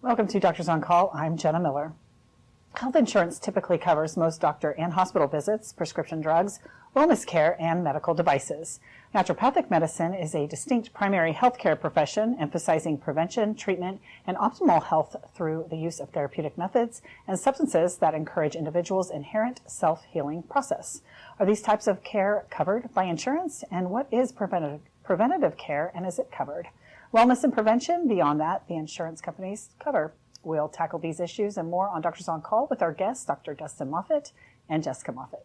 Welcome to Doctors on Call. I'm Jenna Miller. Health insurance typically covers most doctor and hospital visits, prescription drugs, wellness care, and medical devices. Naturopathic medicine is a distinct primary healthcare profession emphasizing prevention, treatment, and optimal health through the use of therapeutic methods and substances that encourage individuals' inherent self-healing process. Are these types of care covered by insurance? And what is preventative care, and is it covered? Wellness and prevention, beyond that, the insurance companies cover. We'll tackle these issues and more on Doctors on Call with our guests, Dr. Dustin Moffitt and Jessica Moffitt.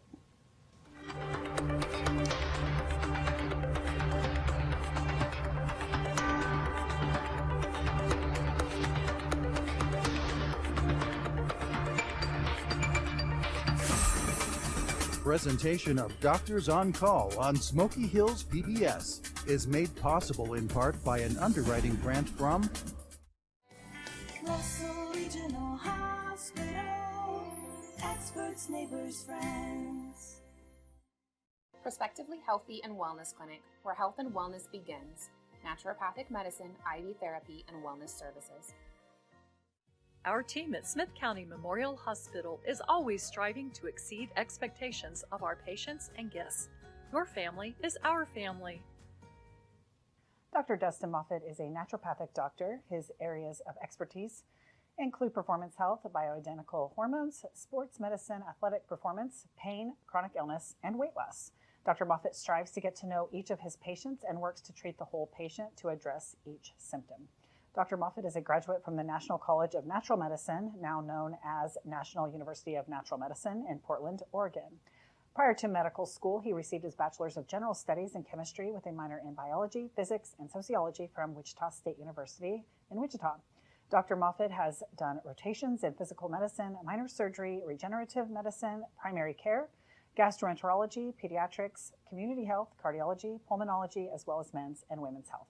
Presentation of Doctors on Call on Smoky Hills PBS is made possible in part by an underwriting grant from Russell Regional Hospital, experts, neighbors, friends. Prospectively Healthy and Wellness Clinic, where health and wellness begins. Naturopathic medicine, IV therapy, and wellness services. Our team at Smith County Memorial Hospital is always striving to exceed expectations of our patients and guests. Your family is our family. Dr. Dustin Moffitt is a naturopathic doctor. His areas of expertise include performance health, bioidentical hormones, sports medicine, athletic performance, pain, chronic illness, and weight loss. Dr. Moffitt strives to get to know each of his patients and works to treat the whole patient to address each symptom. Dr. Moffitt is a graduate from the National College of Natural Medicine, now known as National University of Natural Medicine in Portland, Oregon. Prior to medical school, he received his Bachelor's of General Studies in Chemistry with a minor in Biology, Physics, and Sociology from Wichita State University in Wichita. Dr. Moffitt has done rotations in physical medicine, minor surgery, regenerative medicine, primary care, gastroenterology, pediatrics, community health, cardiology, pulmonology, as well as men's and women's health.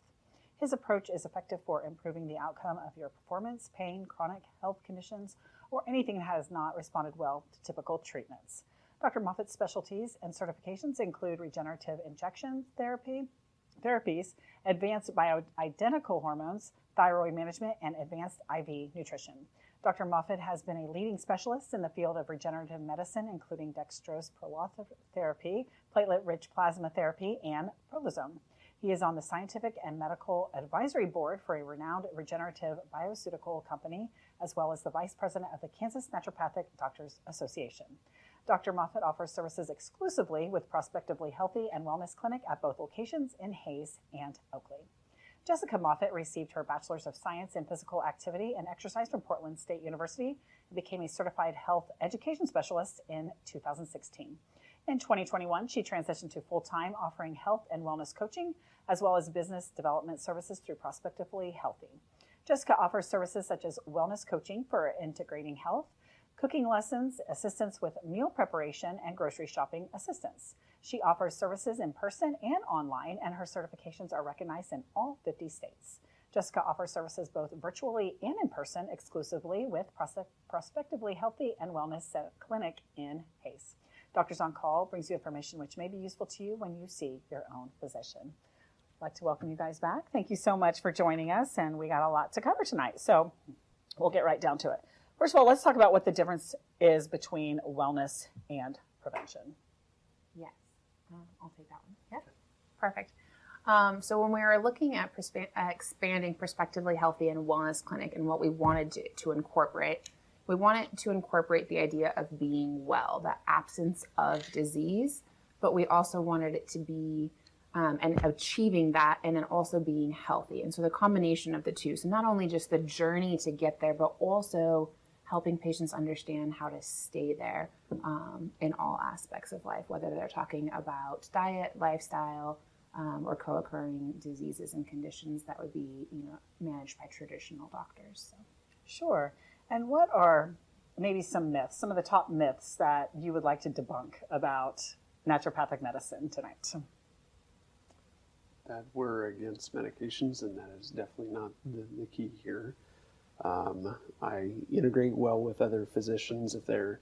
His approach is effective for improving the outcome of your performance, pain, chronic health conditions, or anything that has not responded well to typical treatments. Dr. Moffitt's specialties and certifications include regenerative injection therapies, advanced bioidentical hormones, thyroid management, and advanced IV nutrition. Dr. Moffitt has been a leading specialist in the field of regenerative medicine, including dextrose prolotherapy, platelet-rich plasma therapy, and prolozone. He is on the Scientific and Medical Advisory Board for a renowned regenerative bioceutical company, as well as the Vice President of the Kansas Naturopathic Doctors Association. Dr. Moffitt offers services exclusively with Prospectively Healthy and Wellness Clinic at both locations in Hays and Oakley. Jessica Moffitt received her Bachelor's of Science in Physical Activity and Exercise from Portland State University and became a certified health education specialist in 2016. In 2021, she transitioned to full-time offering health and wellness coaching, as well as business development services through Prospectively Healthy. Jessica offers services such as wellness coaching for integrating health, cooking lessons, assistance with meal preparation, and grocery shopping assistance. She offers services in person and online, and her certifications are recognized in all 50 states. Jessica offers services both virtually and in person exclusively with Prospectively Healthy and Wellness Clinic in Hays. Doctors on Call brings you information which may be useful to you when you see your own physician. I'd like to welcome you guys back. Thank you so much for joining us, and we got a lot to cover tonight, so we'll get right down to it. First of all, let's talk about what the difference is between wellness and prevention. Yes, I'll take that one. Yeah, perfect. So when we were looking at expanding Prospectively Healthy and Wellness Clinic and what we wanted to incorporate, we wanted to incorporate the idea of being well, the absence of disease, but we also wanted it to be and achieving that, and then also being healthy. And so the combination of the two, so not only just the journey to get there, but also helping patients understand how to stay there in all aspects of life, whether they're talking about diet, lifestyle, or co-occurring diseases and conditions that would be, managed by traditional doctors. So. Sure. And what are maybe some myths, some of the top myths that you would like to debunk about naturopathic medicine tonight? That we're against medications, and that is definitely not the key here. I integrate well with other physicians. If they're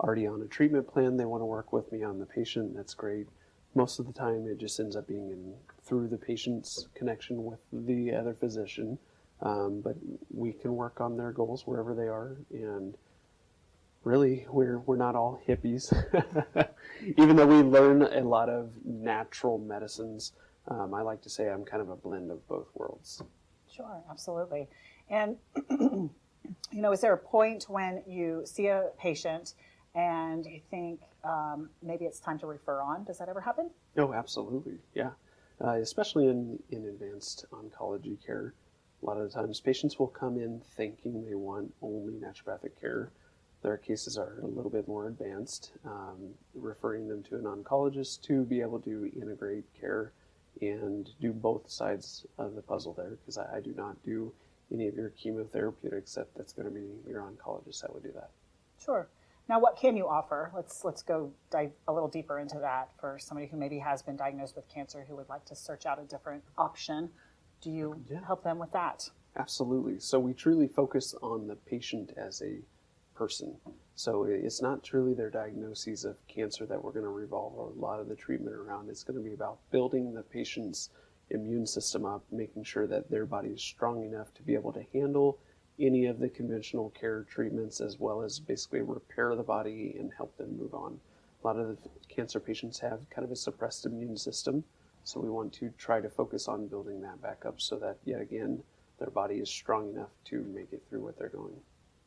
already on a treatment plan, they want to work with me on the patient, that's great. Most of the time, it just ends up being through the patient's connection with the other physician. But we can work on their goals wherever they are, and really, we're not all hippies. Even though we learn a lot of natural medicines, I like to say I'm kind of a blend of both worlds. Sure, absolutely. And, is there a point when you see a patient and you think maybe it's time to refer on? Does that ever happen? Oh, absolutely, yeah. Especially in advanced oncology care. A lot of the times patients will come in thinking they want only naturopathic care. Their cases are a little bit more advanced, referring them to an oncologist to be able to integrate care and do both sides of the puzzle there, because I do not do any of your chemotherapeutics. That's going to be your oncologist that would do that. Sure. Now, what can you offer? Let's go dive a little deeper into that for somebody who maybe has been diagnosed with cancer who would like to search out a different option. Do you help them with that? Absolutely. So we truly focus on the patient as a person. So it's not truly their diagnoses of cancer that we're going to revolve a lot of the treatment around. It's going to be about building the patient's immune system up, making sure that their body is strong enough to be able to handle any of the conventional care treatments, as well as basically repair the body and help them move on. A lot of the cancer patients have kind of a suppressed immune system, so we want to try to focus on building that back up so that, yet again, their body is strong enough to make it through what they're going.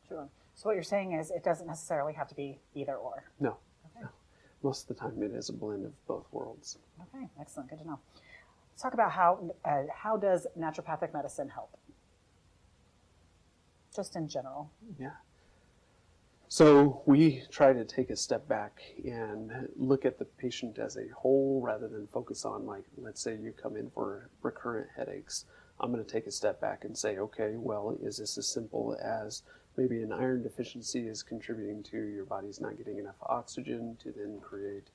Sure. So what you're saying is it doesn't necessarily have to be either or. No. Okay. No. Most of the time it is a blend of both worlds. Okay, excellent. Good to know. Let's talk about how does naturopathic medicine help? Just in general. Yeah. So we try to take a step back and look at the patient as a whole rather than focus on, like, let's say you come in for recurrent headaches. I'm going to take a step back and say, okay, well, is this as simple as maybe an iron deficiency is contributing to your body's not getting enough oxygen to then create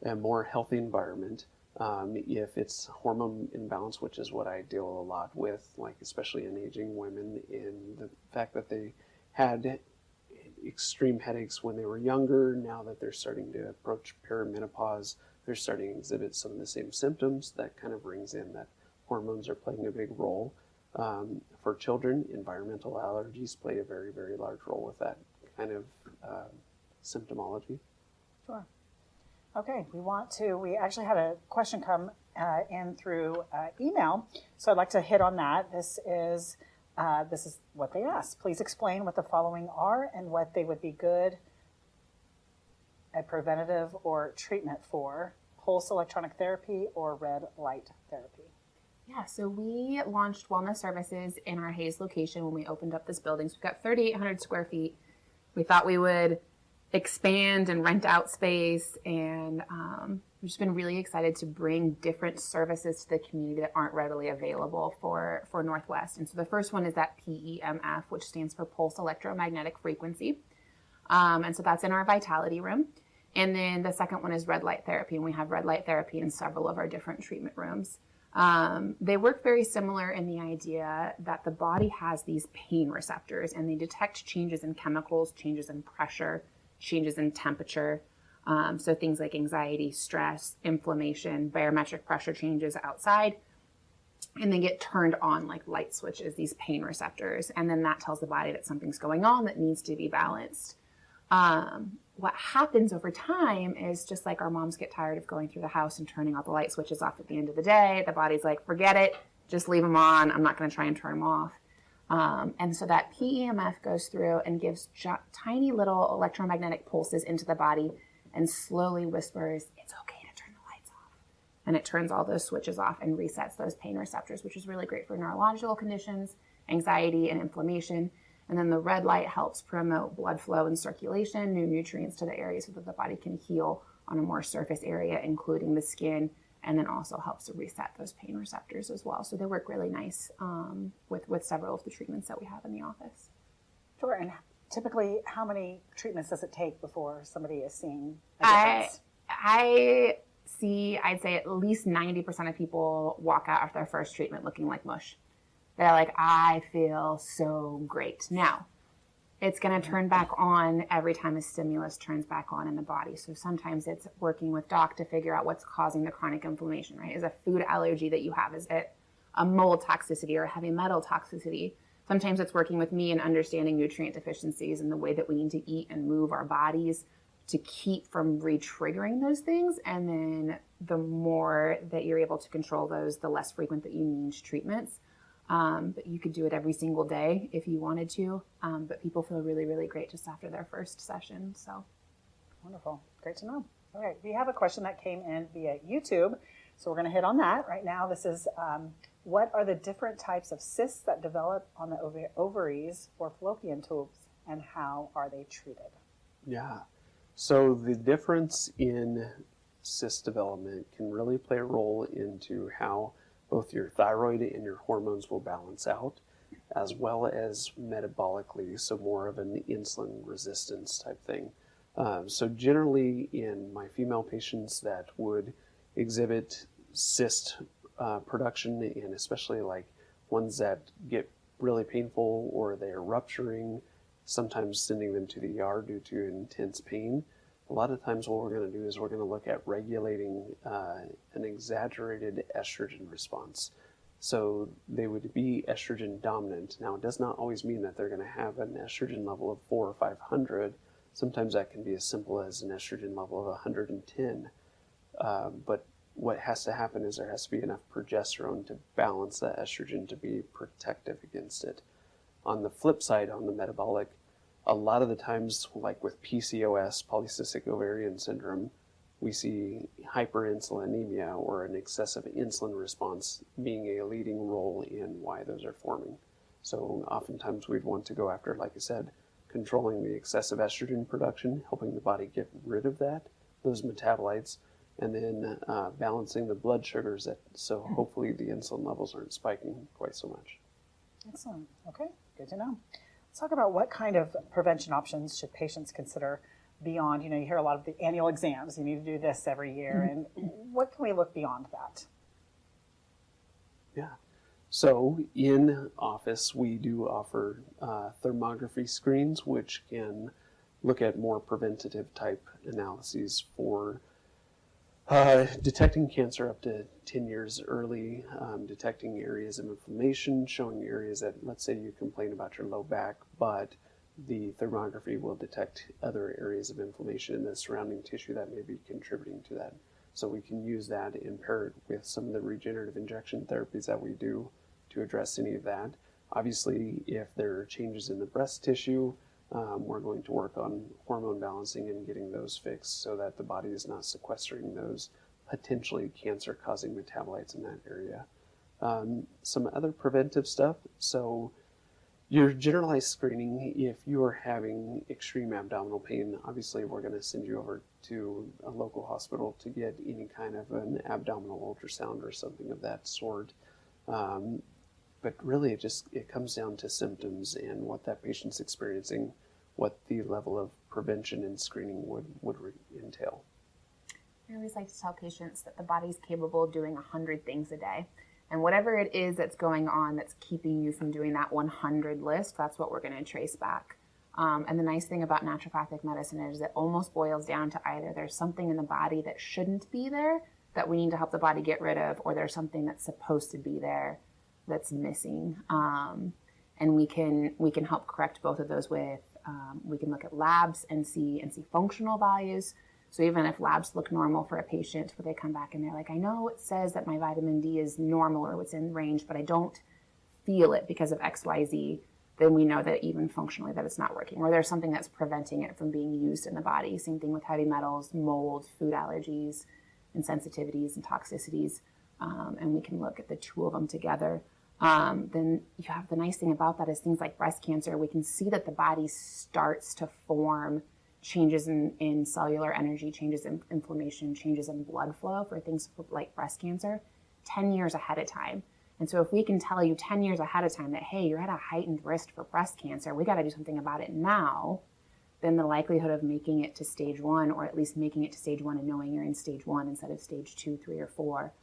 a more healthy environment? If it's hormone imbalance, which is what I deal a lot with, like especially in aging women, in the fact that they had extreme headaches when they were younger, now that they're starting to approach perimenopause, they're starting to exhibit some of the same symptoms. That kind of brings in that hormones are playing a big role. For children, environmental allergies play a very, very large role with that kind of symptomology. Sure. Okay, we actually had a question come in through email, so I'd like to hit on that. This is what they asked. Please explain what the following are and what they would be good at preventative or treatment for: pulse electronic therapy or red light therapy. Yeah, so we launched wellness services in our Hays location when we opened up this building. So we've got 3,800 square feet. We thought we would expand and rent out space, and we've just been really excited to bring different services to the community that aren't readily available for Northwest. And so the first one is that PEMF, which stands for Pulse Electromagnetic Frequency. And so that's in our Vitality Room. And then the second one is red light therapy, and we have red light therapy in several of our different treatment rooms. They work very similar in the idea that the body has these pain receptors, and they detect changes in chemicals, changes in pressure, changes in temperature. So things like anxiety, stress, inflammation, barometric pressure changes outside, and they get turned on like light switches, these pain receptors. And then that tells the body that something's going on that needs to be balanced. What happens over time is, just like our moms get tired of going through the house and turning all the light switches off at the end of the day, the body's like, forget it, just leave them on. I'm not going to try and turn them off. And so that PEMF goes through and gives tiny little electromagnetic pulses into the body and slowly whispers, it's okay to turn the lights off. And it turns all those switches off and resets those pain receptors, which is really great for neurological conditions, anxiety, and inflammation. And then the red light helps promote blood flow and circulation, new nutrients to the area so that the body can heal on a more surface area, including the skin, and then also helps to reset those pain receptors as well. So they work really nice with several of the treatments that we have in the office. Sure. And typically, how many treatments does it take before somebody is seeing a difference? I'd say at least 90% of people walk out after their first treatment looking like mush. They're like, I feel so great. Now, it's going to turn back on every time a stimulus turns back on in the body. So sometimes it's working with doc to figure out what's causing the chronic inflammation, right? Is a food allergy that you have? Is it a mold toxicity or a heavy metal toxicity. Sometimes it's working with me and understanding nutrient deficiencies and the way that we need to eat and move our bodies to keep from re-triggering those things. And then the more that you're able to control those, the less frequent that you need treatments. But you could do it every single day if you wanted to. But people feel really, really great just after their first session. So Wonderful. Great to know. All right. We have a question that came in via YouTube. So we're going to hit on that right now. This is, what are the different types of cysts that develop on the ovaries or fallopian tubes, and how are they treated? Yeah. So the difference in cyst development can really play a role into how both your thyroid and your hormones will balance out, as well as metabolically, so more of an insulin resistance type thing. So generally in my female patients that would exhibit cyst production, and especially like ones that get really painful or they're rupturing, sometimes sending them to the ER due to intense pain, a lot of times what we're going to do is we're going to look at regulating an exaggerated estrogen response. So they would be estrogen dominant. Now, it does not always mean that they're going to have an estrogen level of 400 or 500. Sometimes that can be as simple as an estrogen level of 110. But what has to happen is there has to be enough progesterone to balance that estrogen to be protective against it. On the flip side, on the metabolic, a lot of the times, like with PCOS, polycystic ovarian syndrome, we see hyperinsulinemia or an excessive insulin response being a leading role in why those are forming. So oftentimes we'd want to go after, like I said, controlling the excessive estrogen production, helping the body get rid of those metabolites, and then balancing the blood sugars so hopefully the insulin levels aren't spiking quite so much. Excellent. Okay, good to know. Let's talk about what kind of prevention options should patients consider beyond, you hear a lot of the annual exams, you need to do this every year, and what can we look beyond that? Yeah. So in office, we do offer thermography screens, which can look at more preventative type analyses for detecting cancer up to 10 years early, detecting areas of inflammation, showing areas that, let's say you complain about your low back, but the thermography will detect other areas of inflammation in the surrounding tissue that may be contributing to that. So we can use that and pair it with some of the regenerative injection therapies that we do to address any of that. Obviously, if there are changes in the breast tissue, we're going to work on hormone balancing and getting those fixed so that the body is not sequestering those potentially cancer-causing metabolites in that area. Some other preventive stuff. So your generalized screening, if you are having extreme abdominal pain, obviously we're going to send you over to a local hospital to get any kind of an abdominal ultrasound or something of that sort. But really it comes down to symptoms and what that patient's experiencing, what the level of prevention and screening would entail. I always like to tell patients that the body's capable of doing 100 things a day. And whatever it is that's going on that's keeping you from doing that 100 list, that's what we're going to trace back. And the nice thing about naturopathic medicine is it almost boils down to either there's something in the body that shouldn't be there that we need to help the body get rid of, or there's something that's supposed to be there that's missing. And we can help correct both of those with, we can look at labs and see functional values. So even if labs look normal for a patient, but they come back and they're like, I know it says that my vitamin D is normal or within range, but I don't feel it because of X, Y, Z, then we know that even functionally that it's not working, or there's something that's preventing it from being used in the body. Same thing with heavy metals, mold, food allergies, and sensitivities and toxicities. And we can look at the two of them together. Then you have the nice thing about that is things like breast cancer. We can see that the body starts to form changes in cellular energy, changes in inflammation, changes in blood flow for things like breast cancer 10 years ahead of time. And so if we can tell you 10 years ahead of time that, hey, you're at a heightened risk for breast cancer, we got to do something about it now, then the likelihood of making it to stage 1, or at least making it to stage 1 and knowing you're in stage 1 instead of stage 2, 3, or 4,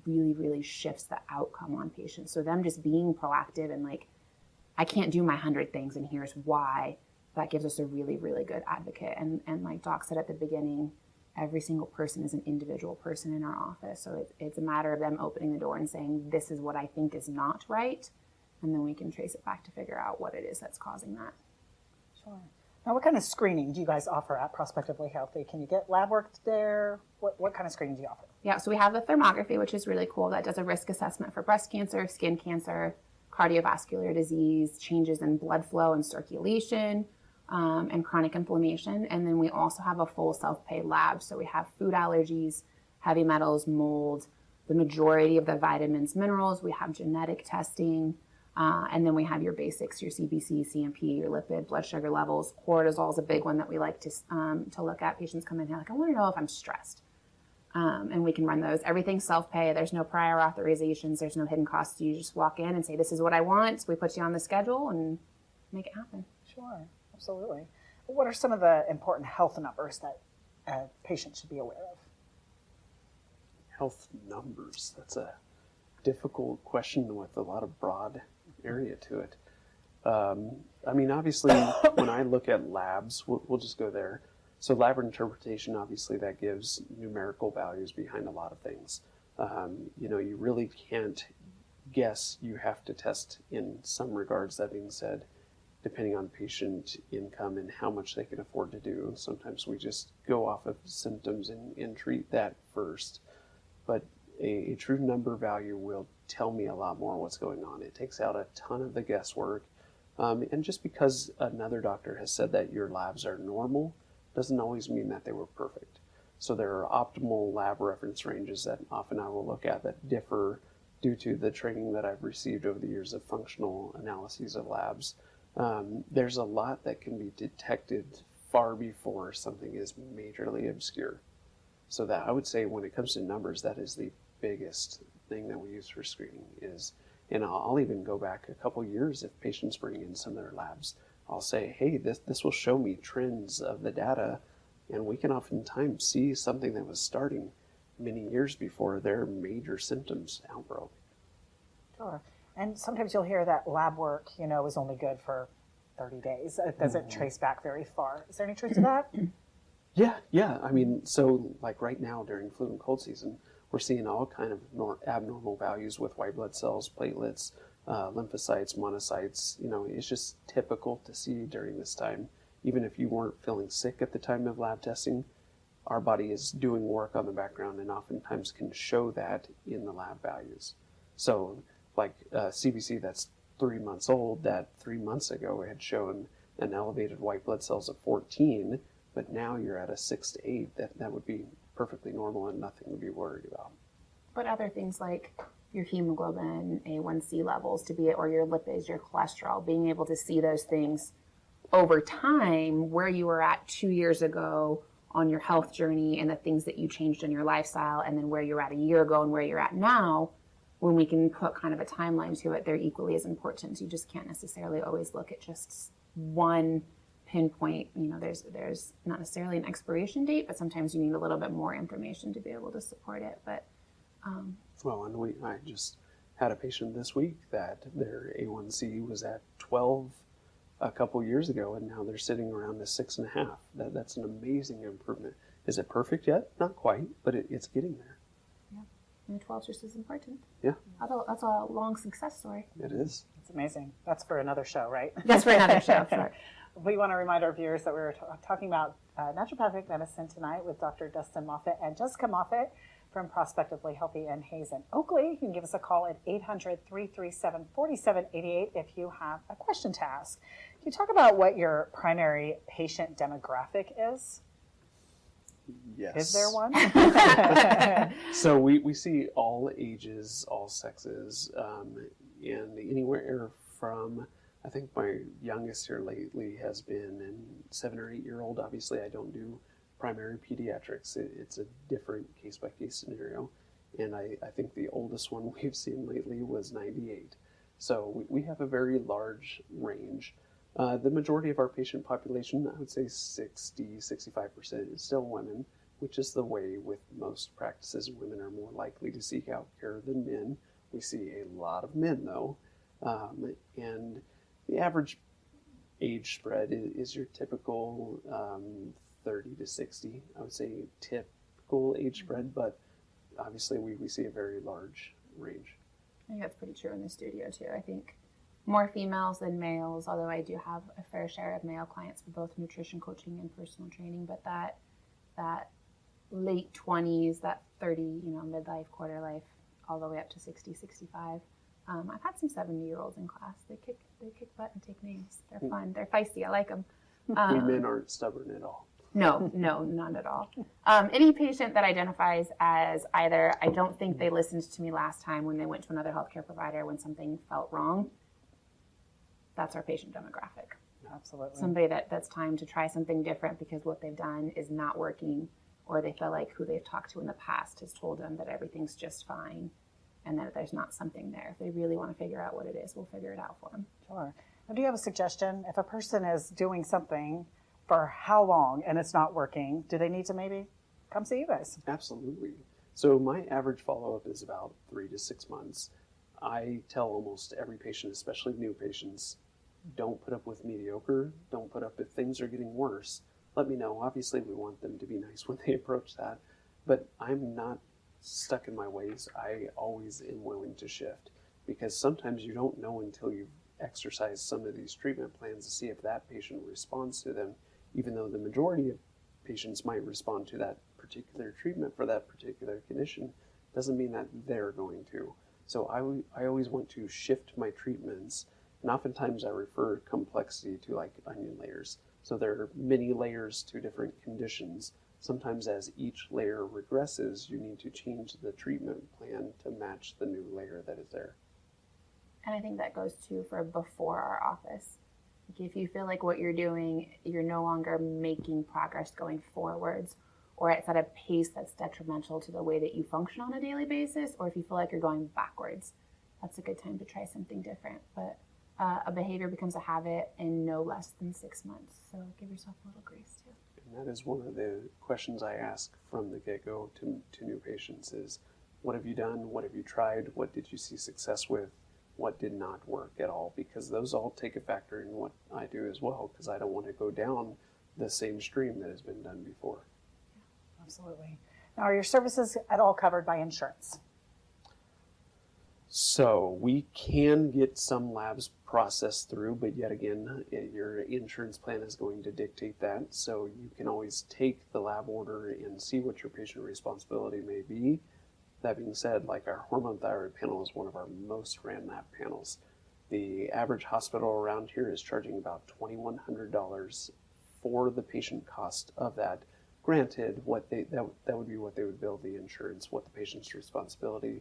really, really shifts the outcome on patients. So them just being proactive and like, I can't do my 100 things and here's why, that gives us a really, really good advocate. And like Doc said at the beginning, every single person is an individual person in our office. So it's a matter of them opening the door and saying, this is what I think is not right. And then we can trace it back to figure out what it is that's causing that. Sure. Now, what kind of screening do you guys offer at Prospectively Healthy? Can you get lab work there? What kind of screening do you offer? Yeah, so we have the thermography, which is really cool. That does a risk assessment for breast cancer, skin cancer, cardiovascular disease, changes in blood flow and circulation, and chronic inflammation. And then we also have a full self-pay lab. So we have food allergies, heavy metals, mold, the majority of the vitamins, minerals. We have genetic testing. And then we have your basics, your CBC, CMP, your lipid, blood sugar levels. Cortisol is a big one that we like to look at. Patients come in here like, I want to know if I'm stressed. And we can run those. Everything's self-pay. There's no prior authorizations. There's no hidden costs. You just walk in and say, this is what I want. We put you on the schedule and make it happen. Sure, absolutely. What are some of the important health numbers that a patient should be aware of? Health numbers. That's a difficult question with a lot of broad area to it. I mean, obviously, when I look at labs, we'll just go there. So lab interpretation, obviously, that gives numerical values behind a lot of things. You really can't guess. You have to test in some regards. That being said, depending on patient income and how much they can afford to do, sometimes we just go off of symptoms and treat that first. But a true number value will tell me a lot more what's going on. It takes out a ton of the guesswork. And just because another doctor has said that your labs are normal doesn't always mean that they were perfect. So there are optimal lab reference ranges that often I will look at that differ due to the training that I've received over the years of functional analyses of labs. There's a lot that can be detected far before something is majorly obscure. So that I would say when it comes to numbers, that is the biggest thing that we use for screening is, and I'll even go back a couple years if patients bring in some of their labs. I'll say, hey, this will show me trends of the data, and we can oftentimes see something that was starting many years before their major symptoms outbroke. Sure. And sometimes you'll hear that lab work, is only good for 30 days. It doesn't trace back very far. Is there any truth to that? Yeah. I mean, so like right now during flu and cold season, we're seeing all kind of abnormal values with white blood cells, platelets, lymphocytes, monocytes. It's just typical to see during this time. Even if you weren't feeling sick at the time of lab testing, our body is doing work on the background and oftentimes can show that in the lab values. So like CBC that's 3 months old, that 3 months ago had shown an elevated white blood cells of 14, but now you're at a 6 to 8. That would be perfectly normal and nothing to be worried about. But other things like your hemoglobin, A1C levels or your lipids, your cholesterol, being able to see those things over time, where you were at 2 years ago on your health journey and the things that you changed in your lifestyle, and then where you're at a year ago and where you're at now, when we can put kind of a timeline to it, they're equally as important. You just can't necessarily always look at just one pinpoint. There's not necessarily an expiration date, but sometimes you need a little bit more information to be able to support it. But well, and I just had a patient this week that their A1C was at 12 a couple years ago, and now they're sitting around the 6.5. That's an amazing improvement. Is it perfect yet? Not quite, but it's getting there. Yeah, and 12 is just as important. Yeah. That's a long success story. It is. It's amazing. That's for another show, right? That's for another show, sure. We want to remind our viewers that we were talking about naturopathic medicine tonight with Dr. Dustin Moffitt and Jessica Moffitt from Prospectively Healthy in Hays and Oakley. You can give us a call at 800-337-4788 if you have a question to ask. Can you talk about what your primary patient demographic is? Yes. Is there one? So we see all ages, all sexes, and anywhere from, I think my youngest here lately has been a 7 or 8 year old. Obviously, I don't do primary pediatrics. It's a different case-by-case scenario. And I think the oldest one we've seen lately was 98. So we have a very large range. The majority of our patient population, I would say 60-65% is still women, which is the way with most practices. Women are more likely to seek out care than men. We see a lot of men, though. And the average age spread is your typical 30 to 60. I would say typical age spread, but obviously we see a very large range. I think that's pretty true in the studio too. I think more females than males, although I do have a fair share of male clients for both nutrition coaching and personal training, but that late 20s, that 30, midlife, quarter life, all the way up to 60, 65. I've had some 70-year-olds in class. They kick butt and take names. They're fun. They're feisty. I like them. We men aren't stubborn at all. No, none at all. Any patient that identifies as either, I don't think they listened to me last time when they went to another healthcare provider when something felt wrong, that's our patient demographic. Absolutely. Somebody that's time to try something different because what they've done is not working, or they feel like who they've talked to in the past has told them that everything's just fine and that there's not something there. If they really want to figure out what it is, we'll figure it out for them. Sure. Now, do you have a suggestion? If a person is doing something for how long and it's not working, do they need to maybe come see you guys? Absolutely. So my average follow-up is about 3 to 6 months. I tell almost every patient, especially new patients, don't put up with mediocre. Don't put up if things are getting worse. Let me know. Obviously, we want them to be nice when they approach that, but I'm not stuck in my ways. I always am willing to shift, because sometimes you don't know until you've exercised some of these treatment plans to see if that patient responds to them, even though the majority of patients might respond to that particular treatment for that particular condition, doesn't mean that they're going to. So I always want to shift my treatments, and oftentimes I refer complexity to like onion layers. So there are many layers to different conditions. Sometimes as each layer regresses, you need to change the treatment plan to match the new layer that is there. And I think that goes too for before our office. Like if you feel like what you're doing, you're no longer making progress going forwards, or it's at a pace that's detrimental to the way that you function on a daily basis, or if you feel like you're going backwards, that's a good time to try something different. But a behavior becomes a habit in no less than 6 months. So give yourself a little grace too. And that is one of the questions I ask from the get-go to new patients is, what have you done? What have you tried? What did you see success with? What did not work at all? Because those all take a factor in what I do as well, because I don't want to go down the same stream that has been done before. Absolutely. Now, are your services at all covered by insurance? So we can get some labs processed through, but yet again, your insurance plan is going to dictate that. So you can always take the lab order and see what your patient responsibility may be. That being said, like our hormone thyroid panel is one of our most ran lab panels. The average hospital around here is charging about $2,100 for the patient cost of that. Granted, that would be what they would bill the insurance. What the patient's responsibility,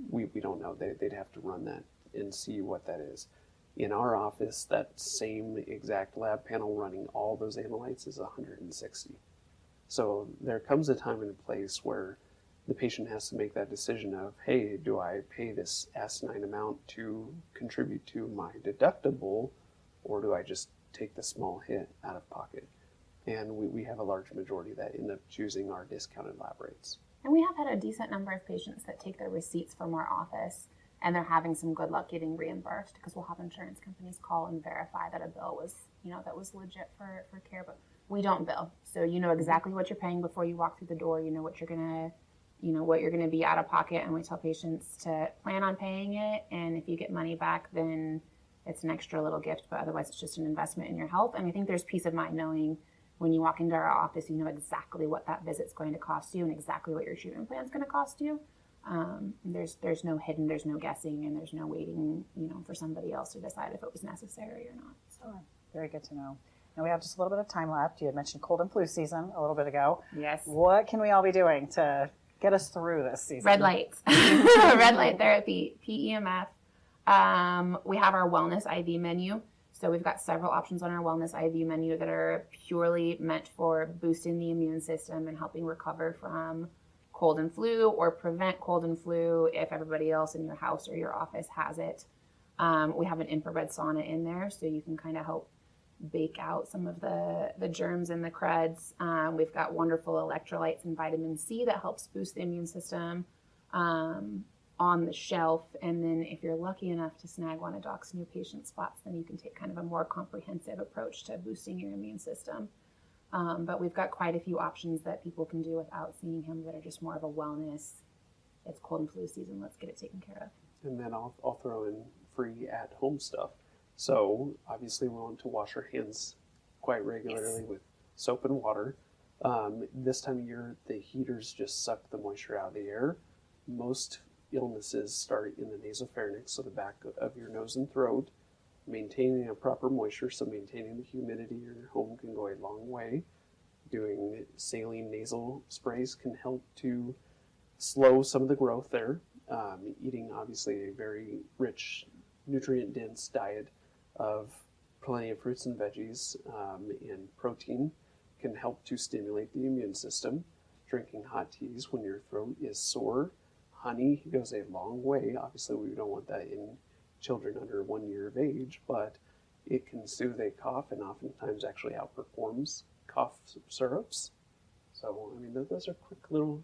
we don't know. They'd have to run that and see what that is. In our office, that same exact lab panel running all those analytes is $160. So there comes a time and a place where the patient has to make that decision of, hey, do I pay this asinine amount to contribute to my deductible, or do I just take the small hit out of pocket? And we have a large majority that end up choosing our discounted lab rates. And we have had a decent number of patients that take their receipts from our office and they're having some good luck getting reimbursed, because we'll have insurance companies call and verify that a bill was, that was legit for care, but we don't bill. So you know exactly what you're paying before you walk through the door. You know what you're gonna be out of pocket, and we tell patients to plan on paying it, and if you get money back, then it's an extra little gift, but otherwise it's just an investment in your health. And I think there's peace of mind knowing when you walk into our office, you know exactly what that visit's going to cost you and exactly what your treatment plan's going to cost you. There's no hidden, there's no guessing, and there's no waiting, for somebody else to decide if it was necessary or not. So. Very good to know. Now we have just a little bit of time left. You had mentioned cold and flu season a little bit ago. Yes. What can we all be doing to get us through this season? Red lights. Red light therapy, PEMF. We have our wellness IV menu. So we've got several options on our wellness IV menu that are purely meant for boosting the immune system and helping recover from cold and flu, or prevent cold and flu if everybody else in your house or your office has it. We have an infrared sauna in there, so you can kind of help bake out some of the germs and the creds. We've got wonderful electrolytes and vitamin C that helps boost the immune system on the shelf. And then if you're lucky enough to snag one of Doc's new patient spots, then you can take kind of a more comprehensive approach to boosting your immune system. But we've got quite a few options that people can do without seeing him that are just more of a wellness. It's cold and flu season. Let's get it taken care of. And then I'll throw in free at-home stuff. So obviously we want to wash our hands quite regularly with soap and water. This time of year, the heaters just suck the moisture out of the air. Most illnesses start in the nasopharynx, so the back of your nose and throat. Maintaining a proper moisture, so maintaining the humidity in your home can go a long way. Doing saline nasal sprays can help to slow some of the growth there. Eating obviously a very rich, nutrient-dense diet of plenty of fruits and veggies and protein can help to stimulate the immune system. Drinking hot teas when your throat is sore. Honey goes a long way. Obviously, we don't want that in children under 1 year of age, but it can soothe a cough and oftentimes actually outperforms cough syrups. So, I mean, those are quick little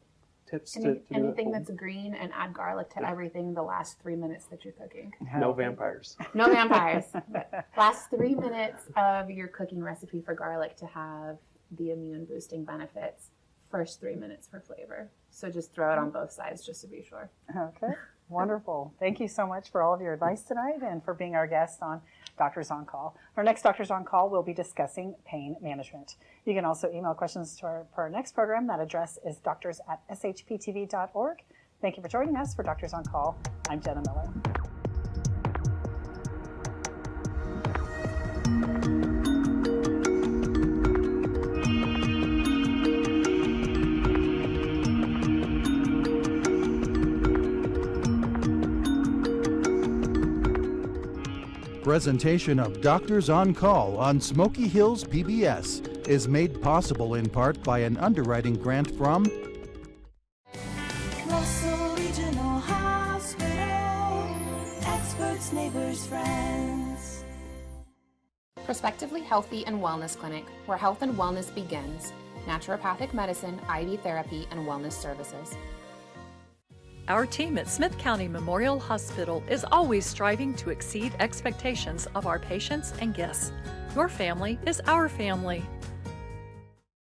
tips to do anything that's green, and add garlic to everything the last 3 minutes that you're cooking. No vampires. No vampires. Last 3 minutes of your cooking recipe for garlic to have the immune boosting benefits. First 3 minutes for flavor. So just throw it on both sides just to be sure. Okay, wonderful. Thank you so much for all of your advice tonight and for being our guest on Doctors on Call. Our next Doctors on Call will be discussing pain management. You can also email questions for our next program. That address is doctors@shptv.org. Thank you for joining us for Doctors on Call. I'm Jenna Miller. Presentation of Doctors on Call on Smoky Hills PBS is made possible in part by an underwriting grant from Russell Regional Hospital, experts, neighbors, friends. Prospectively Healthy and Wellness Clinic, where health and wellness begins. Naturopathic medicine, IV therapy, and wellness services. Our team at Smith County Memorial Hospital is always striving to exceed expectations of our patients and guests. Your family is our family.